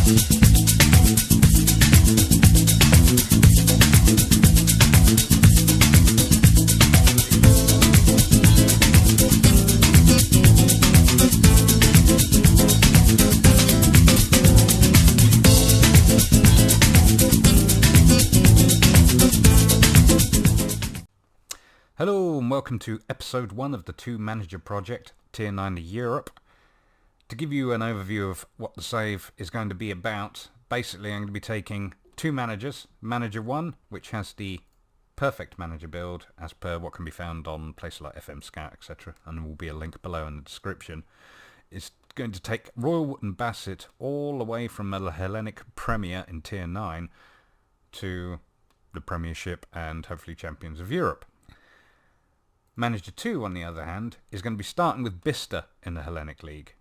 Hello and welcome to episode 1 of the 2-manager project, Tier 9 of Europe. To give you an overview of what the save is going to be about, basically I'm going to be taking 2 managers. Manager 1, which has the perfect manager build as per what can be found on places like FM Scout, etc. and there will be a link below in the description. Is going to take Royal Wootton Bassett all the way from the Hellenic Premier in Tier 9 to the Premiership and hopefully Champions of Europe. Manager 2, on the other hand, is going to be starting with Bicester in the Hellenic League.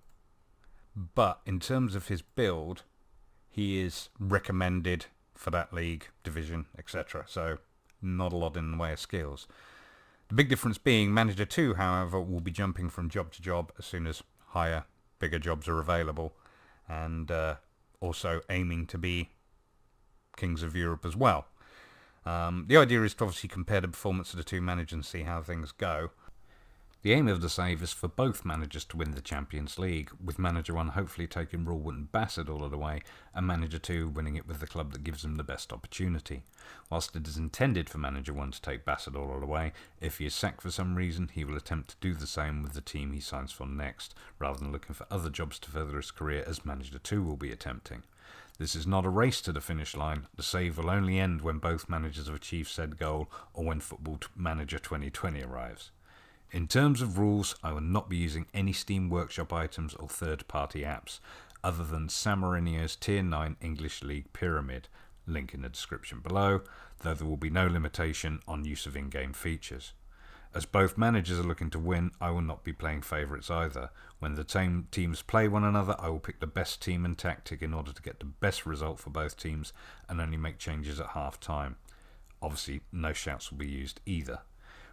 But in terms of his build, he is recommended for that league, division, etc. So not a lot in the way of skills. The big difference being Manager 2, however, will be jumping from job to job as soon as higher, bigger jobs are available. And also aiming to be Kings of Europe as well. The idea is to obviously compare the performance of the 2 managers and see how things go. The aim of the save is for both managers to win the Champions League, with Manager 1 hopefully taking Royal Wootton Bassett all of the way, and Manager 2 winning it with the club that gives him the best opportunity. Whilst it is intended for Manager 1 to take Bassett all of the way, if he is sacked for some reason, he will attempt to do the same with the team he signs for next, rather than looking for other jobs to further his career as Manager 2 will be attempting. This is not a race to the finish line. The save will only end when both managers have achieved said goal or when Football Manager 2020 arrives. In terms of rules, I will not be using any Steam Workshop items or third-party apps other than Samerinio's Tier 9 English League Pyramid, link in the description below, though there will be no limitation on use of in-game features. As both managers are looking to win, I will not be playing favourites either. When the teams play one another, I will pick the best team and tactic in order to get the best result for both teams and only make changes at half time. Obviously, no shouts will be used either.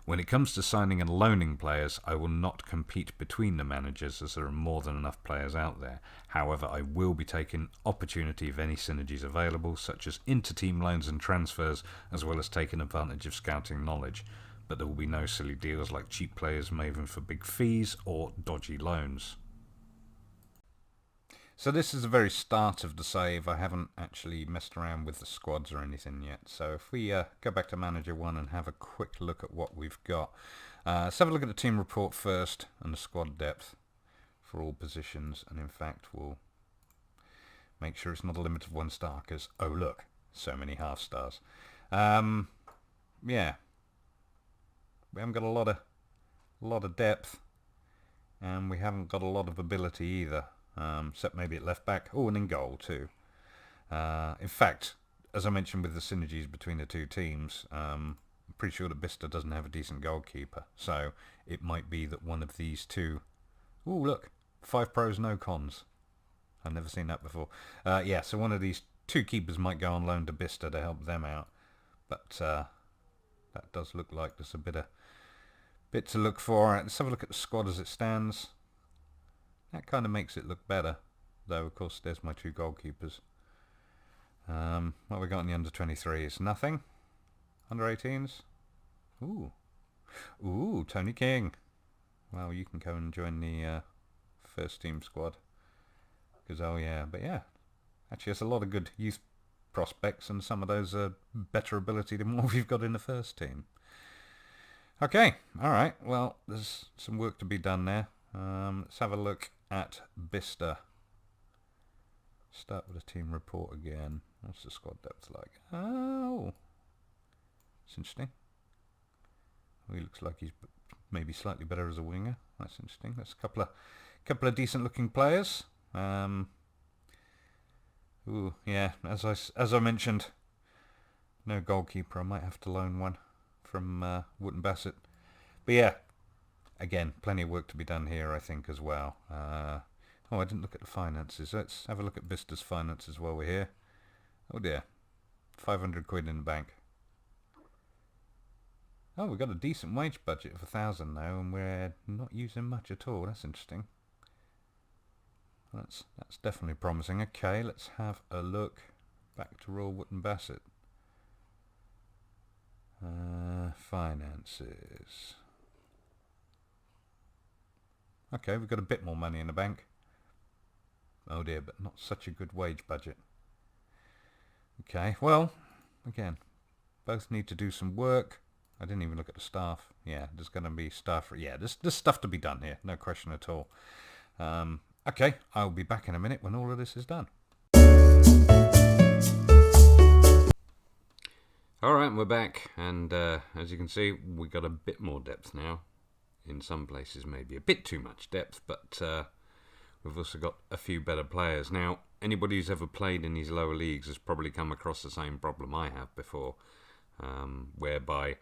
When it comes to signing and loaning players, I will not compete between the managers as there are more than enough players out there. However, I will be taking opportunity of any synergies available, such as inter-team loans and transfers, as well as taking advantage of scouting knowledge. But there will be no silly deals like cheap players moving for big fees or dodgy loans. So this is the very start of the save. I haven't actually messed around with the squads or anything yet. So if we go back to Manager 1 and have a quick look at what we've got. Let's have a look at the team report first and the squad depth for all positions. And in fact, we'll make sure it's not a limit of 1 star because, oh look, so many half stars. Yeah. We haven't got a lot of depth, and we haven't got a lot of ability either, except maybe at left back. Oh, and in goal too. In fact, as I mentioned with the synergies between the 2 teams, I'm pretty sure that Bicester doesn't have a decent goalkeeper, so it might be that one of these 2... Oh, look, 5 pros, no cons. I've never seen that before. Yeah, so one of these 2 keepers might go on loan to Bicester to help them out, but that does look like there's a bit to look for. Let's have a look at the squad as it stands. That kind of makes it look better, though of course there's my 2 goalkeepers. What have we got in the under-23s? Nothing. Under-18s? Ooh, Tony King. Well, you can go and join the first team squad. Because, oh yeah, but yeah. Actually, there's a lot of good youth prospects, and some of those are better ability than what we've got in the first team. Okay, alright, well, there's some work to be done there. Let's have a look at Bicester. Start with a team report again. What's the squad depth like? Oh, it's interesting. He looks like he's maybe slightly better as a winger. That's interesting. That's a couple of decent looking players. Ooh, yeah, as I mentioned, no goalkeeper. I might have to loan one from Wootton Bassett. But yeah, again, plenty of work to be done here, I think, as well. Oh, I didn't look at the finances. Let's have a look at Bicester's finances while we're here. Oh dear, 500 quid in the bank. Oh, we've got a decent wage budget of 1,000 though, and we're not using much at all. That's interesting. That's definitely promising. Okay, let's have a look. Back to Royal Wootton Bassett. Finances. Okay, we've got a bit more money in the bank. Oh dear, but not such a good wage budget. Okay, well, again, both need to do some work. I didn't even look at the staff. Yeah, there's going to be staff. Yeah, there's stuff to be done here. No question at all. Okay, I'll be back in a minute when all of this is done. Alright, we're back. And as you can see, we got a bit more depth now. In some places, maybe a bit too much depth, but we've also got a few better players. Now, anybody who's ever played in these lower leagues has probably come across the same problem I have before, whereby,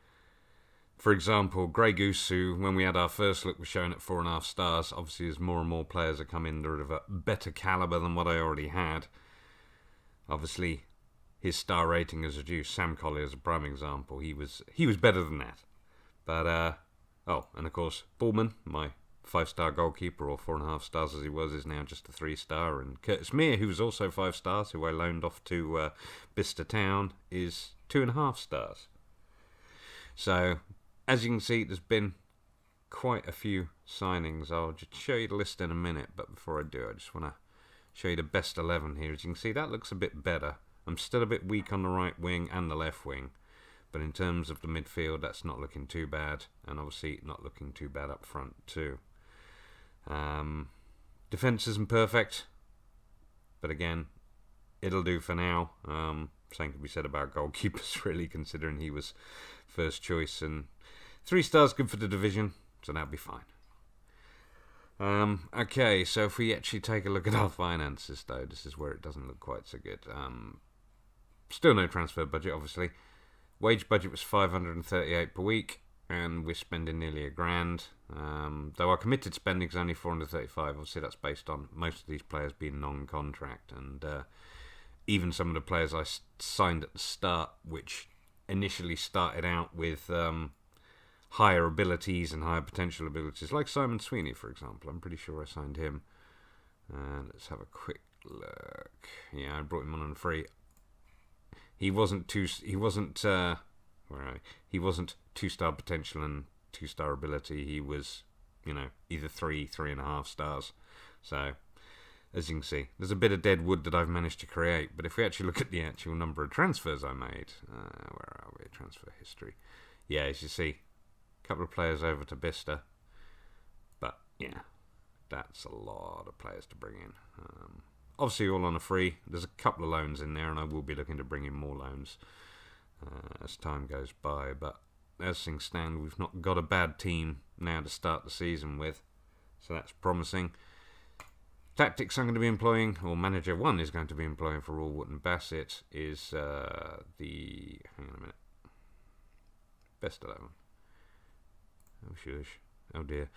for example, Grey Goose, who, when we had our first look, was shown at 4.5 stars. Obviously, as more and more players are coming, they're of a better calibre than what I already had. Obviously, his star rating has reduced. Sam Collier is a prime example. He was better than that. But, oh, and of course, Bullman, my 5-star goalkeeper, or 4.5 stars as he was, is now just a 3-star. And Curtis Mear, who was also 5 stars, who I loaned off to Bicester Town, is 2.5 stars. So, as you can see, there's been quite a few signings. I'll just show you the list in a minute, but before I do, I just want to show you the best 11 here. As you can see, that looks a bit better. I'm still a bit weak on the right wing and the left wing. But in terms of the midfield, that's not looking too bad. And obviously not looking too bad up front too. Defence isn't perfect. But again, it'll do for now. Same can be said about goalkeepers, really, considering he was first choice. And 3 stars good for the division, so that'll be fine. Okay, so if we actually take a look at our finances, though, this is where it doesn't look quite so good. Still no transfer budget, obviously. Wage budget was $538 per week, and we're spending nearly $1,000. Though our committed spending is only $435. Obviously, that's based on most of these players being non-contract, and even some of the players I signed at the start, which initially started out with higher abilities and higher potential abilities, like Simon Sweeney, for example. I'm pretty sure I signed him. Let's have a quick look. Yeah, I brought him on free. He wasn't 2-star potential and 2-star ability. He was, either 3.5 stars. So, as you can see, there's a bit of dead wood that I've managed to create. But if we actually look at the actual number of transfers I made, where are we? Transfer history. Yeah, as you see, a couple of players over to Bicester. But yeah, that's a lot of players to bring in. Obviously all on a free. There's a couple of loans in there, and I will be looking to bring in more loans as time goes by. But as things stand, we've not got a bad team now to start the season with, so that's promising. Tactics I'm going to be employing, or Manager 1 is going to be employing for Royal Wootton Bassett, is hang on a minute, best 11. Oh shush, oh dear,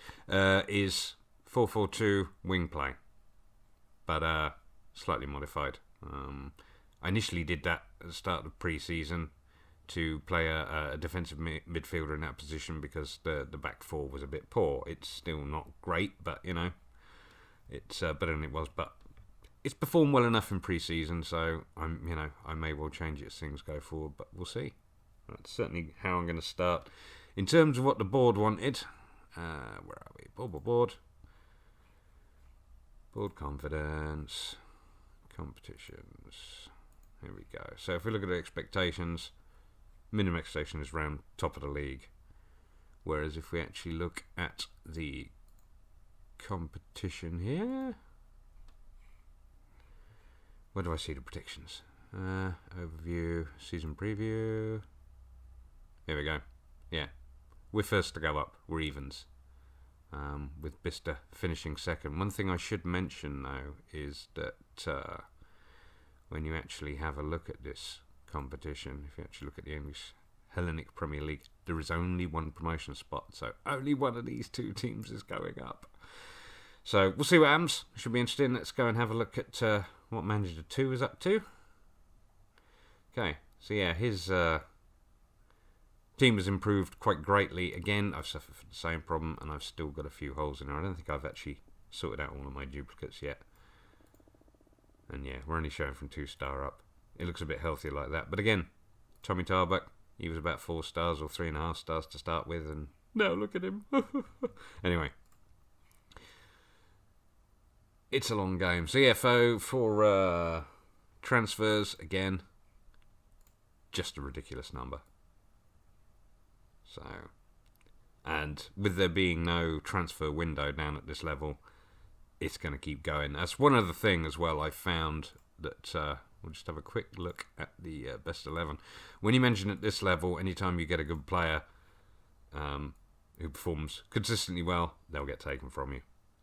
is 4-4-2 wing play, but slightly modified. I initially did that at the start of pre-season to play a defensive midfielder in that position because the back four was a bit poor. It's still not great, but it's better than it was. But it's performed well enough in pre-season, so I may well change it as things go forward. But we'll see. That's certainly how I'm going to start. In terms of what the board wanted, where are we? Board confidence. Competitions. Here we go. So if we look at the expectations, minimum expectation is around top of the league. Whereas if we actually look at the competition here, where do I see the predictions? Overview, season preview. Here we go. Yeah, we're first to go up. We're evens. With Bicester finishing second. One thing I should mention, though, is that when you actually have a look at this competition, if you actually look at the English Hellenic Premier League, there is only one promotion spot, so only one of these two teams is going up. So we'll see what happens. Should be interesting. Let's go and have a look at what Manager 2 is up to. Okay, so yeah, his team has improved quite greatly. Again, I've suffered from the same problem, and I've still got a few holes in there. I don't think I've actually sorted out all of my duplicates yet. And yeah, we're only showing from 2-star up. It looks a bit healthier like that. But again, Tommy Tarbuck, he was about 4 stars or 3.5 stars to start with, and now look at him. Anyway, it's a long game. So yeah, for transfers, again, just a ridiculous number. So, and with there being no transfer window down at this level, it's going to keep going. That's one other thing as well I found that we'll just have a quick look at the best 11. When you mention at this level, anytime you get a good player who performs consistently well, they'll get taken from you.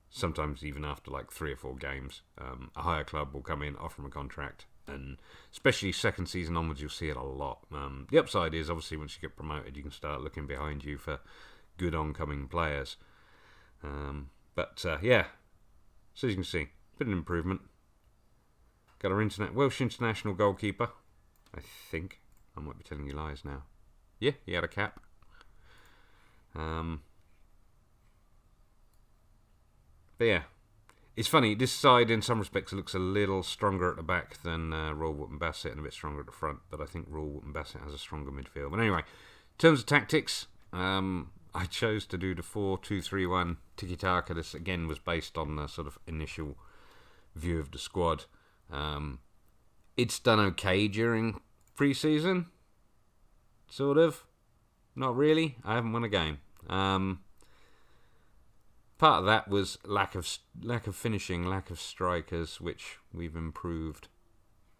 Sometimes even after like 3 or 4 games, a higher club will come in, offer them a contract, and especially second season onwards, you'll see it a lot. The upside is obviously once you get promoted, you can start looking behind you for good oncoming players. Yeah. So as you can see, bit of an improvement. Got our Welsh international goalkeeper, I think. I might be telling you lies now. Yeah, he had a cap. But yeah, it's funny. This side, in some respects, looks a little stronger at the back than Royal Wootton Bassett and a bit stronger at the front. But I think Royal Wootton Bassett has a stronger midfield. But anyway, in terms of tactics, I chose to do the 4-2-3-1 tiki-taka. This again was based on the sort of initial view of the squad. It's done okay during pre-season, sort of. Not really. I haven't won a game. Part of that was lack of finishing, lack of strikers, which we've improved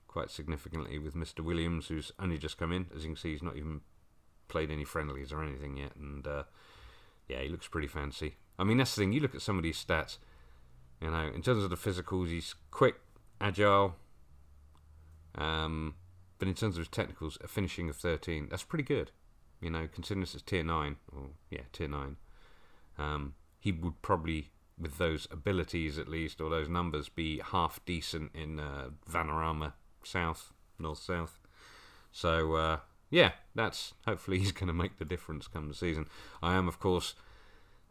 quite significantly with Mr. Williams, who's only just come in. As you can see, he's not even played any friendlies or anything yet, and yeah, he looks pretty fancy. I mean, that's the thing. You look at some of these stats. You know, in terms of the physicals, he's quick, agile. But in terms of his technicals, a finishing of 13, that's pretty good. You know, considering this is tier 9, or yeah, tier 9. He would probably, with those abilities at least, or those numbers, be half decent in Vanarama South, North-South. So, yeah, that's hopefully he's going to make the difference come the season. I am, of course,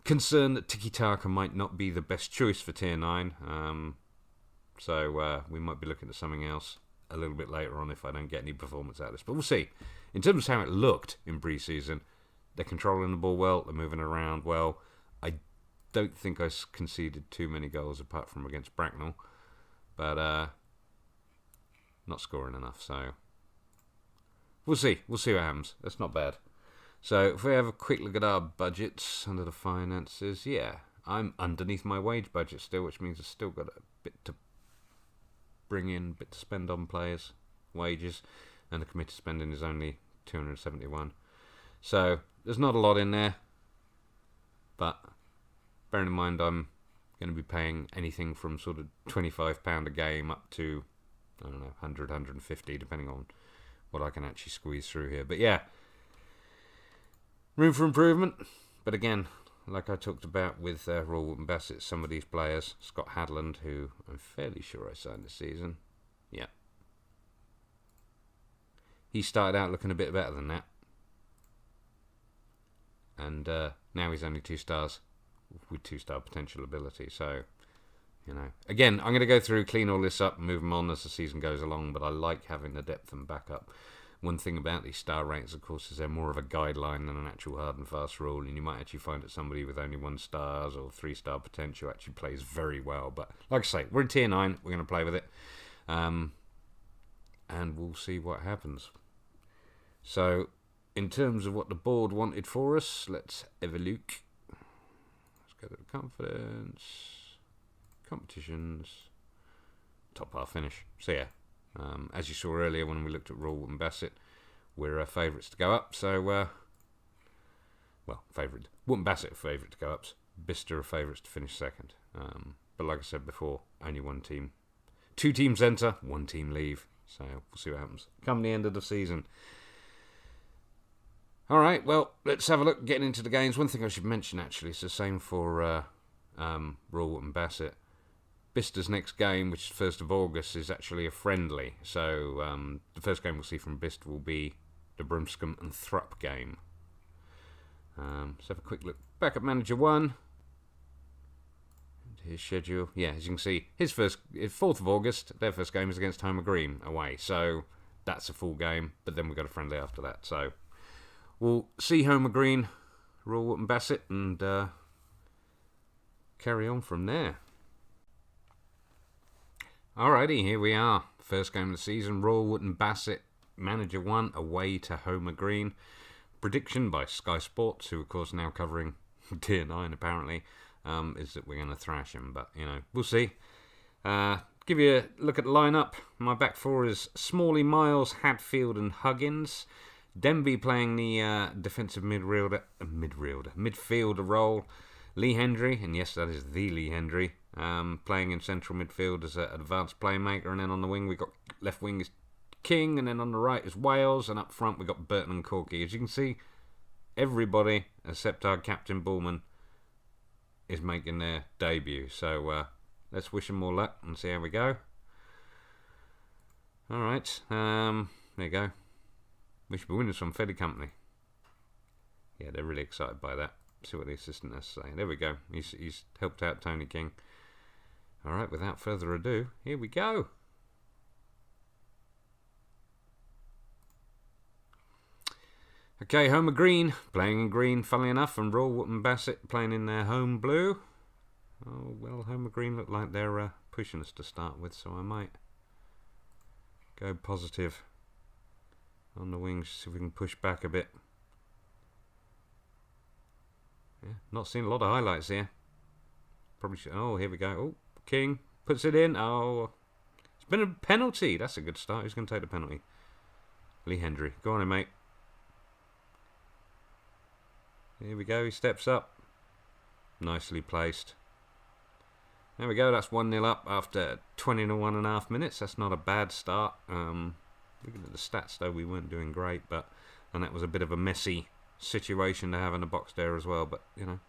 concerned that tiki-taka might not be the best choice for tier 9. So we might be looking at something else a little bit later on if I don't get any performance out of this. But we'll see. In terms of how it looked in pre-season, they're controlling the ball well, they're moving around well. I don't think I conceded too many goals apart from against Bracknell. But not scoring enough, so we'll see. We'll see what happens. That's not bad. So if we have a quick look at our budgets under the finances, yeah, I'm underneath my wage budget still, which means I've still got a bit to bring in, a bit to spend on players' wages, and the committed spending is only 271. So there's not a lot in there, but bearing in mind I'm going to be paying anything from sort of £25 a game up to, I don't know, 100, 150, depending on what I can actually squeeze through here. But yeah, room for improvement. But again, like I talked about with Royal Wootton Bassett, some of these players, Scott Hadland, who I'm fairly sure I signed this season. Yeah. He started out looking a bit better than that. And now he's only 2 stars with 2-star potential ability. So, you know, again, I'm going to go through, clean all this up and move them on as the season goes along, but I like having the depth and backup. One thing about these star ranks, of course, is they're more of a guideline than an actual hard and fast rule, and you might actually find that somebody with only 1 stars or 3-star potential actually plays very well. But like I say, we're in tier 9, we're going to play with it, and we'll see what happens. So, in terms of what the board wanted for us, let's have a look. Let's go to the confidence, competitions, top half finish. So yeah, as you saw earlier when we looked at Royal Wootton Bassett, we're favourites to go up. So, well, favourite. Wootton Bassett favourite to go up. Bicester are favourites to finish second. But like I said before, only 1 team. 2 teams enter, 1 team leave. So we'll see what happens come the end of the season. All right, well, let's have a look, getting into the games. One thing I should mention, actually, it's the same for Royal Wootton Bassett. Bicester's next game, which is 1st of August, is actually a friendly. So the first game we'll see from Bicester will be the Brimscombe and Thrupp game. Let's have a quick look back at Manager 1. And his schedule. Yeah, as you can see, his 4th of August, their first game is against Homer Green away. So that's a full game, but then we've got a friendly after that. So we'll see Homer Green, Royal Wootton Bassett, and carry on from there. Alrighty, here we are. First game of the season, Royal Wootton Bassett, Manager 1, away to Homer Green. Prediction by Sky Sports, who of course now covering Tier 9 apparently, is that we're going to thrash him, but you know, we'll see. Give you a look at the lineup. My back four is Smalley, Miles, Hadfield and Huggins. Denby playing the defensive midfielder role. Lee Hendry, and yes, that is the Lee Hendry, playing in central midfield as an advanced playmaker, and then on the wing we got left wing is King, and then on the right is Wales, and up front we got Burton and Corky. As you can see, everybody except our captain Bullman is making their debut. So let's wish them more luck and see how we go. All right, there you go. We should be winning some Feddy Company. Yeah, they're really excited by that. See what the assistant has to say. There we go. He's helped out Tony King. All right, without further ado, here we go. Okay, Homer Green playing in green, funnily enough, and Royal Wootton Bassett playing in their home blue. Oh, well, Homer Green look like they're pushing us to start with, so I might go positive on the wings, see if we can push back a bit. Yeah, not seeing a lot of highlights here. Probably should. Oh, here we go. Oh, King puts it in. Oh, it's been a penalty. That's a good start. Who's going to take the penalty? Lee Hendry. Go on in, mate. Here we go. He steps up. Nicely placed. There we go. That's 1-0 up after 21.5 minutes. That's not a bad start. Looking at the stats, though, we weren't doing great, and that was a bit of a messy situation to have in the box there as well, but you know,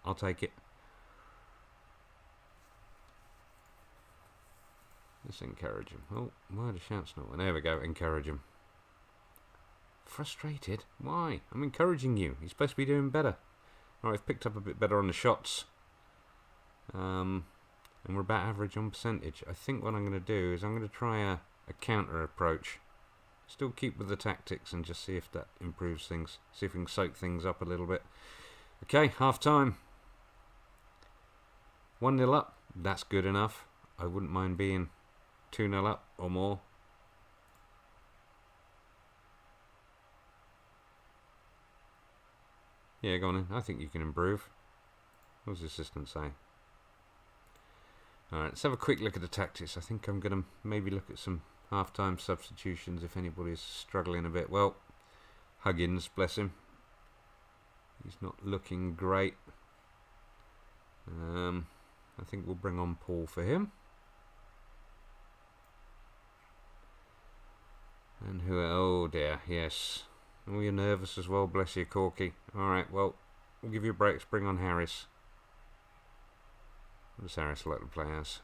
I'll take it. Let's encourage him. Oh, why the shout's not? There we go, encourage him. Frustrated? Why? I'm encouraging you. You're supposed to be doing better. Alright, I've picked up a bit better on the shots. And we're about average on percentage. I think what I'm going to do is I'm going to try a counter approach. Still keep with the tactics and just see if that improves things. See if we can soak things up a little bit. Okay, half time. 1-0 up. That's good enough. I wouldn't mind being 2-0 up or more. Yeah, go on in. I think you can improve. What does the assistant say? Alright, let's have a quick look at the tactics. I think I'm going to maybe look at some half-time substitutions if anybody's struggling a bit. Well, Huggins, bless him. He's not looking great. I think we'll bring on Paul for him. And who? Oh dear, yes. Oh, you're nervous as well, bless you, Corky. Alright, well, we'll give you a break. Let's bring on Harris. What does Harris like to play as?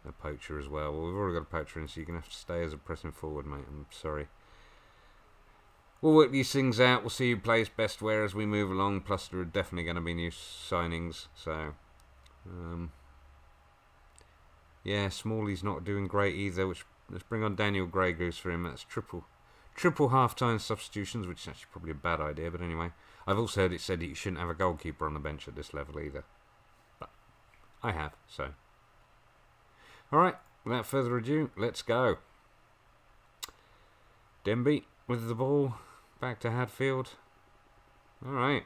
A poacher as well. Well, we've already got a poacher in, so you're going to have to stay as a pressing forward, mate. I'm sorry. We'll work these things out. We'll see who plays best where as we move along. Plus, there are definitely going to be new signings. So, yeah, Smalley's not doing great either. Which let's bring on Daniel Grey Goose for him. That's triple half-time substitutions, which is actually probably a bad idea. But anyway, I've also heard it said that you shouldn't have a goalkeeper on the bench at this level either. But I have, so. Alright, without further ado, let's go. Denby with the ball, back to Hadfield. Alright.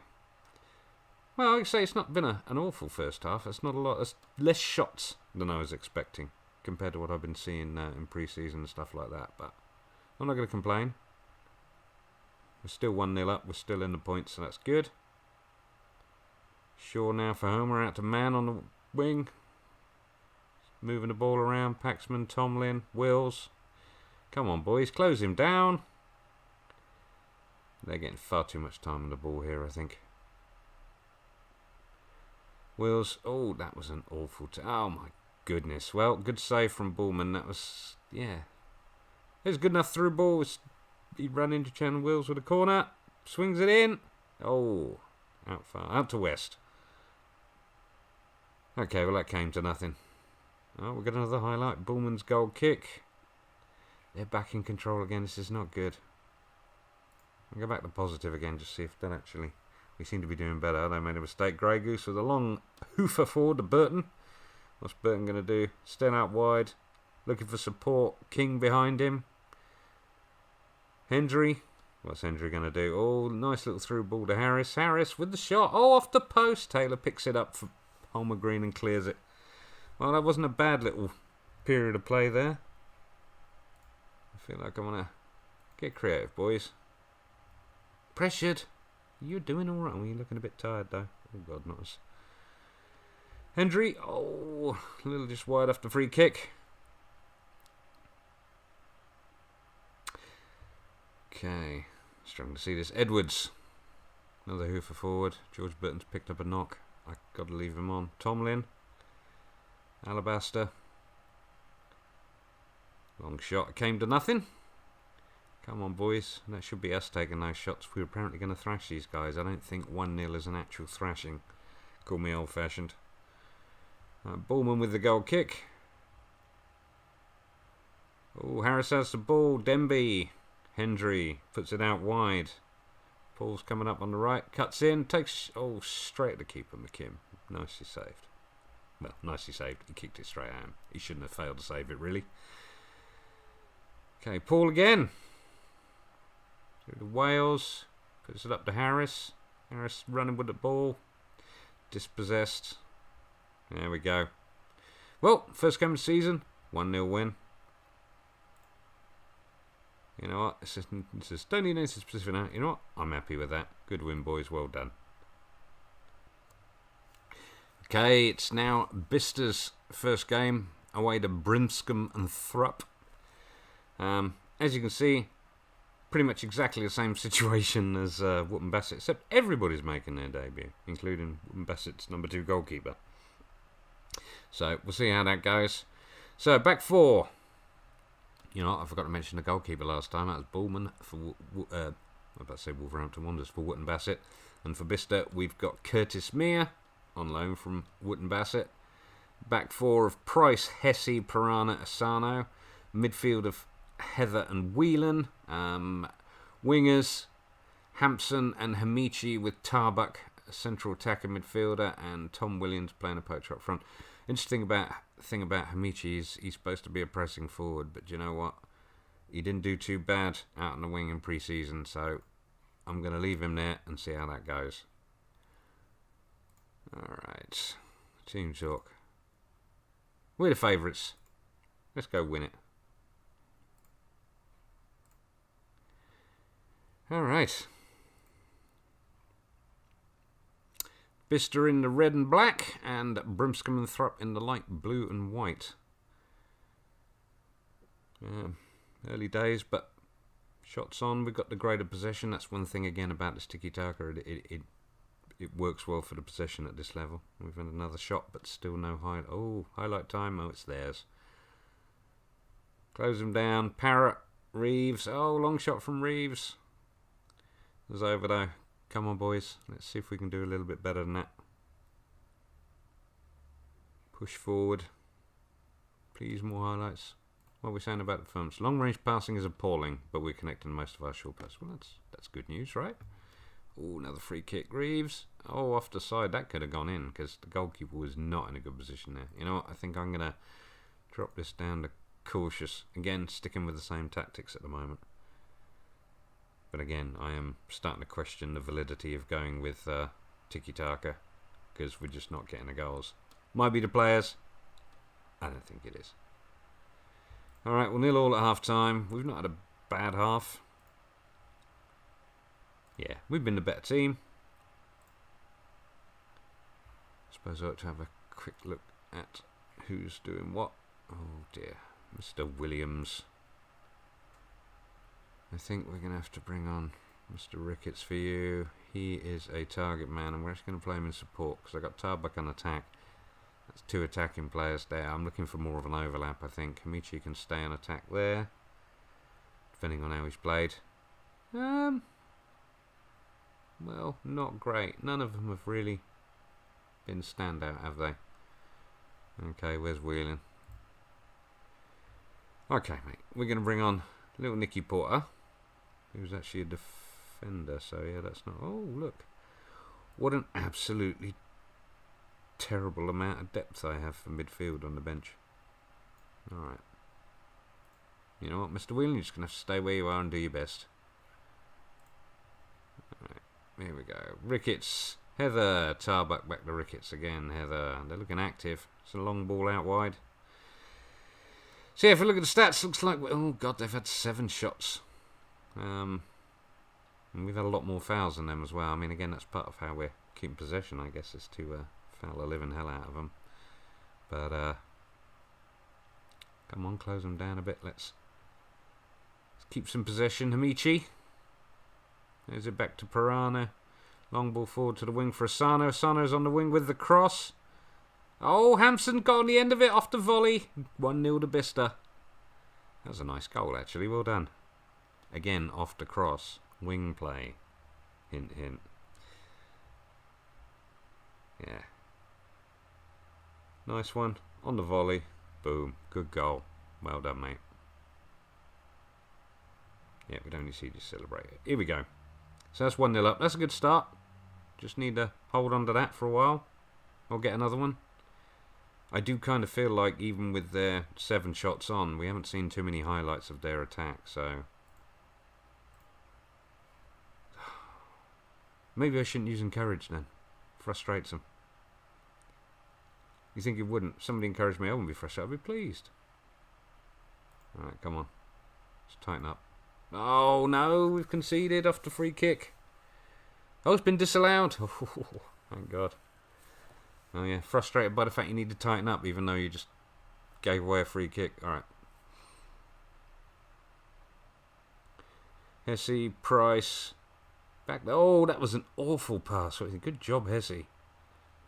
Well, I'd say it's not been an awful first half. It's not a lot. It's less shots than I was expecting compared to what I've been seeing in pre-season and stuff like that. But I'm not going to complain. We're still 1-0 up. We're still in the points, so that's good. Shaw now for Homer, out to Man on the wing. Moving the ball around. Paxman, Tomlin, Wills. Come on, boys. Close him down. They're getting far too much time on the ball here, I think. Wills. Oh, that was an awful... oh, my goodness. Well, good save from Bullman. That was... yeah. It was good enough through ball. He ran into Chan Wills with a corner. Swings it in. Oh, out far. Out to West. Okay, well that came to nothing. Oh, we got another highlight. Bullman's goal kick. They're back in control again. This is not good. I'll go back to positive again, just see if that actually... We seem to be doing better. They made a mistake. Grey Goose with a long hoofer forward to Burton. What's Burton going to do? Stand out wide. Looking for support. King behind him. Hendry. What's Hendry going to do? Oh, nice little through ball to Harris. Harris with the shot. Oh, off the post. Taylor picks it up for Palmer Green and clears it. Well, that wasn't a bad little period of play there. I feel like I want to get creative, boys. Pressured. You're doing all right. Well, you're looking a bit tired, though. Oh, God, not us. Hendry. Oh, a little just wide off the free kick. Okay. Struggling to see this. Edwards. Another hoofer forward. George Burton's picked up a knock. I've got to leave him on. Tomlin. Alabaster. Long shot. It came to nothing. Come on, boys. That should be us taking those shots. We're apparently going to thrash these guys. I don't think 1-0 is an actual thrashing. Call me old-fashioned. Ballman with the goal kick. Oh, Harris has the ball. Denby. Hendry puts it out wide. Paul's coming up on the right. Cuts in. Takes... Oh, straight at the keeper, McKim. Nicely saved. Well, nicely saved. He kicked it straight at him. He shouldn't have failed to save it, really. Okay, Paul again. To Wales. Puts it up to Harris. Harris running with the ball. Dispossessed. There we go. Well, first game of the season. 1-0 win. You know what? This is don't need anything specific now. You know what? I'm happy with that. Good win, boys. Well done. Okay, it's now Bicester's first game away to Brimscombe and Thrupp. As you can see, pretty much exactly the same situation as Wootton Bassett, except everybody's making their debut, including Wootton Bassett's number 2 goalkeeper. So we'll see how that goes. So back four. You know, I forgot to mention the goalkeeper last time. That was Bullman for I was about to say Wolverhampton Wanderers for Wootton Bassett, and for Bicester we've got Curtis Meir on loan from Wootton Bassett. Back four of Price, Hesse, Piranha, Asano. Midfield of Heather and Whelan. Wingers, Hampson and Hamichi with Tarbuck, central attacker midfielder, and Tom Williams playing a poacher up front. Interesting thing about Hamichi is he's supposed to be a pressing forward, but do you know what? He didn't do too bad out on the wing in pre-season, so I'm going to leave him there and see how that goes. Alright, Team Talk. We're the favourites. Let's go win it. Alright. Bicester in the red and black, and Brimscombe and Thrupp in the light blue and white. Early days, but shots on. We've got the greater possession. That's one thing again about this tiki-taka. It works well for the possession at this level. We've had another shot, but still no highlight. Oh, highlight time. Oh, it's theirs. Close them down. Parrott, Reeves. Oh, long shot from Reeves. It was over though. Come on, boys. Let's see if we can do a little bit better than that. Push forward. Please, more highlights. What are we saying about the films? Long range passing is appalling, but we're connecting most of our short passes. Well, that's good news, right? Oh, another free kick. Reeves. Oh, off the side. That could have gone in because the goalkeeper was not in a good position there. You know what? I think I'm going to drop this down to cautious. Again, sticking with the same tactics at the moment. But again, I am starting to question the validity of going with tiki-taka because we're just not getting the goals. Might be the players. I don't think it is. Alright, we'll 0-0 at half-time. We've not had a bad half. Yeah, we've been the better team. I suppose I ought to have a quick look at who's doing what. Oh dear, Mr. Williams. I think we're going to have to bring on Mr. Ricketts for you. He is a target man, and we're actually going to play him in support because I got Tarbuck on attack. That's 2 attacking players there. I'm looking for more of an overlap, I think. Hamichi can stay on attack there, depending on how he's played. Well, not great. None of them have really been standout, have they? Okay, where's Wheeling? Okay, mate. We're going to bring on little Nicky Porter, who's actually a defender. So, yeah, that's not... Oh, look. What an absolutely terrible amount of depth I have for midfield on the bench. Alright. You know what, Mr. Wheeling? You're just going to have to stay where you are and do your best. Alright, here we go. Ricketts. Heather. Tarbuck back to Ricketts again. Heather. They're looking active. It's a long ball out wide. So yeah, if we look at the stats, looks like... Oh, God, they've had 7 shots. And we've had a lot more fouls than them as well. I mean, again, that's part of how we're keeping possession, I guess, is to foul the living hell out of them. But, come on, close them down a bit. Let's keep some possession. Hamichi. There's it back to Pirana. Long ball forward to the wing for Asano. Asano's on the wing with the cross. Oh, Hampson got on the end of it off the volley. 1-0 to Bicester. That was a nice goal, actually. Well done. Again, off the cross. Wing play. Hint, hint. Yeah. Nice one. On the volley. Boom. Good goal. Well done, mate. Yeah, we don't need to see you celebrate it. Here we go. So that's 1-0 up. That's a good start. Just need to hold on to that for a while. Or get another one. I do kind of feel like even with their 7 shots on, we haven't seen too many highlights of their attack, so... Maybe I shouldn't use encourage then. Frustrates them. You think it wouldn't? If somebody encouraged me, I wouldn't be frustrated. I'd be pleased. Alright, come on. Let's tighten up. Oh, no, we've conceded off the free kick. Oh, it's been disallowed. Oh, thank God. Oh, yeah, frustrated by the fact you need to tighten up, even though you just gave away a free kick. Alright. Hesse, Price. Back there. Oh, that was an awful pass. Good job, Hesse.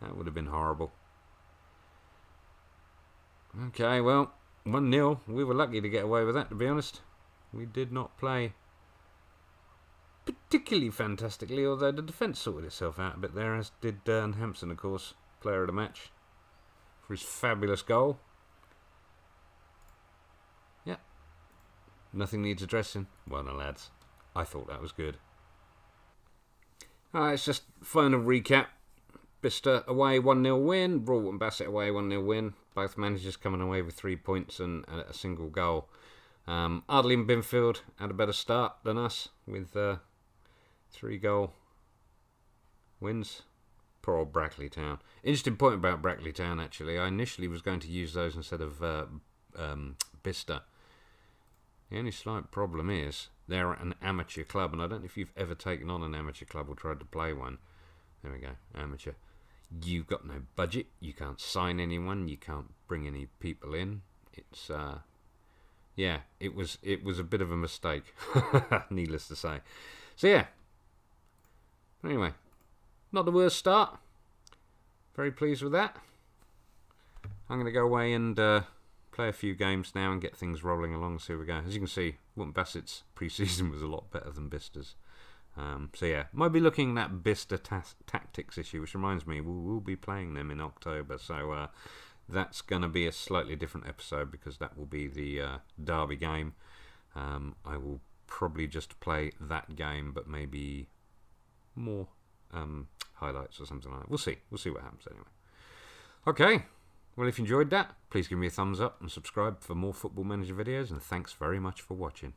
That would have been horrible. Okay, well, 1-0. We were lucky to get away with that, to be honest. We did not play particularly fantastically, although the defence sorted itself out a bit there, as did Hampson, of course, player of the match, for his fabulous goal. Yeah. Nothing needs addressing. Well done, lads. I thought that was good. Alright, it's just final recap. Bicester away 1-0 win. Royal Wootton Bassett away 1-0 win. Both managers coming away with 3 points and a single goal. Ardley and Binfield had a better start than us with 3-goal wins. Poor old Brackley Town. Interesting point about Brackley Town, actually. I initially was going to use those instead of Bicester. The only slight problem is they're an amateur club, and I don't know if you've ever taken on an amateur club or tried to play one. There we go, amateur. You've got no budget. You can't sign anyone. You can't bring any people in. It's yeah, it was a bit of a mistake, needless to say. So yeah. Anyway, not the worst start. Very pleased with that. I'm going to go away and play a few games now and get things rolling along. So here we go. As you can see, Wootton Bassett's pre-season was a lot better than Bicester's. So yeah, might be looking at Bicester tactics issue, which reminds me, we'll be playing them in October. So that's going to be a slightly different episode because that will be the derby game. I will probably just play that game, but maybe more highlights or something like that. We'll see. We'll see what happens anyway. Okay. Well, if you enjoyed that, please give me a thumbs up and subscribe for more Football Manager videos. And thanks very much for watching.